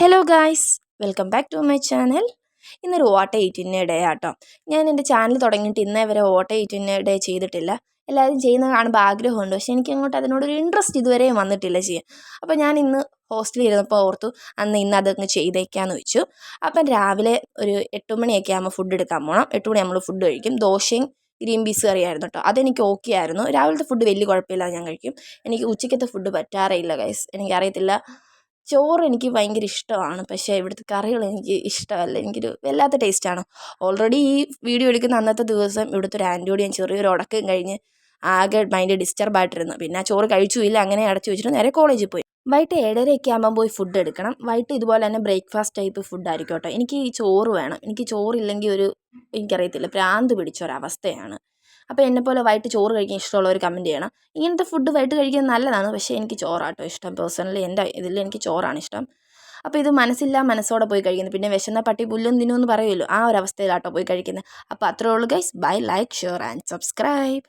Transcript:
Hello guys, welcome back to my channel. ഇന്നൊരു ഓട്ട ഈറ്റിൻ്റെ day ആട്ടോ. ഞാൻ എൻ്റെ ചാനൽ തുടങ്ങിയിട്ട് ഇന്നേ വരെ ഓട്ട ഈറ്റിൻ്റെ ഡേ ചെയ്തിട്ടില്ല. എല്ലാവരും ചെയ്യുന്നത് കാണുമ്പോൾ ആഗ്രഹമുണ്ട്, പക്ഷേ എനിക്ക് അങ്ങോട്ട് അതിനോടൊരു ഇൻട്രസ്റ്റ് ഇതുവരെയും വന്നിട്ടില്ല ചെയ്യാൻ. അപ്പോൾ ഞാൻ ഇന്ന് ഹോസ്റ്റലിൽ ഇരുന്നപ്പോൾ ഓർത്തു ഇന്ന് അതങ്ങ് ചെയ്തേക്കാമെന്ന് വെച്ചു. അപ്പം രാവിലെ ഒരു 8 മണിയൊക്കെ ആകുമ്പോൾ ഫുഡ് എടുക്കാൻ പോകണം. 8 മണി നമ്മൾ ഫുഡ് കഴിക്കും. ദോശയും ഗ്രീൻ പീസ് കറിയായിരുന്നു കേട്ടോ. അതെനിക്ക് ഓക്കെ ആയിരുന്നു. രാവിലത്തെ ഫുഡ് വലിയ കുഴപ്പമില്ലാതെ ഞാൻ കഴിക്കും. എനിക്ക് ഉച്ചയ്ക്കത്തെ ഫുഡ് പറ്റാറേയില്ല ഗൈസ്. എനിക്കറിയത്തില്ല, ചോറ് എനിക്ക് ഭയങ്കര ഇഷ്ടമാണ്, പക്ഷേ ഇവിടുത്തെ കറികൾ എനിക്ക് ഇഷ്ടമല്ല. എനിക്കൊരു വല്ലാത്ത ടേസ്റ്റാണ്. ഓൾറെഡി ഈ വീഡിയോ എടുക്കുന്ന അന്നത്തെ ദിവസം ഇവിടുത്തെ ഒരു ആൻറ്റിയോട് ഞാൻ ചെറിയൊരു ഉടക്കം കഴിഞ്ഞ് ആകെ മൈൻഡ് ഡിസ്റ്റർബായിട്ടിരുന്നു. പിന്നെ ആ ചോറ് കഴിച്ചുമില്ല, അങ്ങനെ അടച്ചു വെച്ചിട്ട് നേരെ കോളേജിൽ പോയി. വൈകിട്ട് 7:30 ആകുമ്പം പോയി ഫുഡ് എടുക്കണം. വൈകിട്ട് ഇതുപോലെ തന്നെ ബ്രേക്ക്ഫാസ്റ്റ് ടൈപ്പ് ഫുഡായിരിക്കും കേട്ടോ. എനിക്ക് ഈ ചോറ് വേണം. എനിക്ക് ചോറില്ലെങ്കിൽ എനിക്കറിയത്തില്ല, ഭ്രാന്ത് പിടിച്ചൊരവസ്ഥയാണ്. അപ്പോൾ എന്നെപ്പോലെ വൈകിട്ട് ചോറ് കഴിക്കാൻ ഇഷ്ടമുള്ളവർ കമൻറ്റ് ചെയ്യണം. ഇങ്ങനത്തെ ഫുഡ് വൈകിട്ട് കഴിക്കുന്നത് നല്ലതാണ്, പക്ഷേ എനിക്ക് ചോറാട്ടോ ഇഷ്ടം. പേഴ്സണലി എൻ്റെ ഇതിൽ എനിക്ക് ചോറാണ് ഇഷ്ടം. അപ്പോൾ ഇത് മനസ്സോടെ പോയി കഴിക്കുന്നത്. പിന്നെ വിശന്ന പട്ടി പുല്ലും തിന്നുമെന്ന് പറയുമല്ലോ, ആ ഒരു അവസ്ഥയിലാട്ടോ പോയി കഴിക്കുന്നത്. അപ്പോൾ അത്രേ ഉള്ളൂ guys. Bye, like, share and subscribe.